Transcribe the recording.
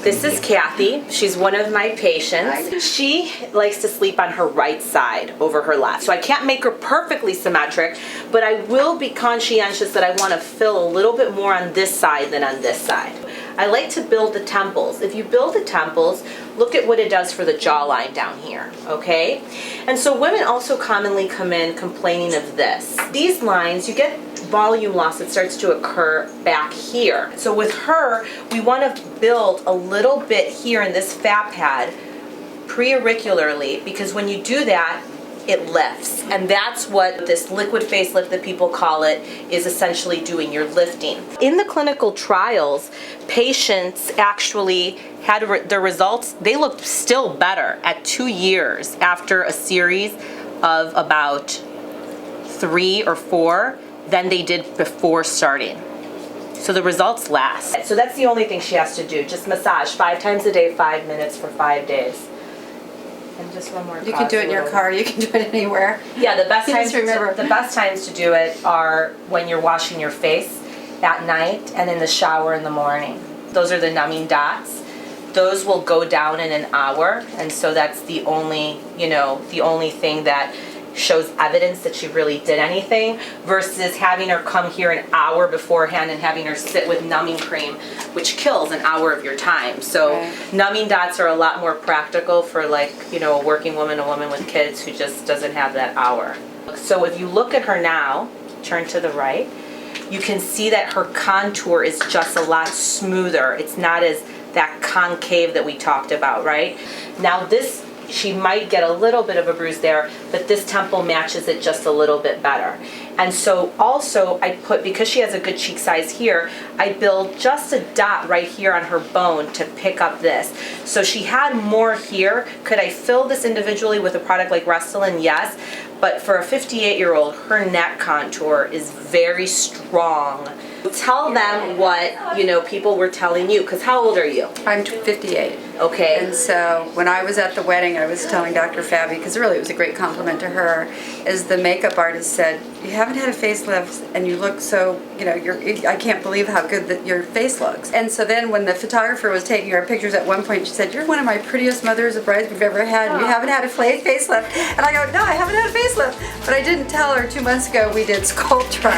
This is Kathy. She's one of my patients. She likes to sleep on her right side over her left. So I can't make her perfectly symmetric, but I will be conscientious that I want to fill a little bit more on this side than on this side. I like to build the temples. If you build the temples, look at what it does for the jawline down here, okay? And so women also commonly come in complaining of this. These lines, you get volume loss that starts to occur back here. So with her, we want to build a little bit here in this fat pad pre-auricularly, because when you do that, it lifts. And that's what this liquid facelift that people call it is essentially doing. You're lifting. In the clinical trials, patients actually had their results, they looked still better at 2 years after a series of about 3 or 4 than they did before starting. So the results last. So that's the only thing she has to do. Just massage 5 times a day, 5 minutes for 5 days. And just one more. You can do it in your car. You can do it anywhere. Yeah, the best times. Remember. The best times to do it are when you're washing your face at night and in the shower in the morning. Those are the numbing dots. Those will go down in an hour, and so that's the only, the only thing that shows evidence that she really did anything, versus having her come here an hour beforehand and having her sit with numbing cream, which kills an hour of your time. So numbing dots are a lot more practical for a working woman, a woman with kids who just doesn't have that hour. So if you look at her now, turn to the right, you can see that her contour is just a lot smoother. It's not as that concave that we talked about, right? Now this, she might get a little bit of a bruise there, but this temple matches it just a little bit better. And so also I put, because she has a good cheek size here, I build just a dot right here on her bone to pick up this. So she had more here. Could I fill this individually with a product like Restylane? Yes. But for a 58-year-old, her neck contour is very strong. Tell them what, people were telling you, because how old are you? I'm 58. Okay. And so when I was at the wedding, I was telling Dr. Fabi, because really it was a great compliment to her, is the makeup artist said, you haven't had a facelift and you look so, I can't believe how good your face looks. And so then when the photographer was taking our pictures at one point, she said, you're one of my prettiest mothers of brides we've ever had, and you haven't had a facelift. And I go, no, I haven't had a facelift. But I didn't tell her 2 months ago we did Sculptra.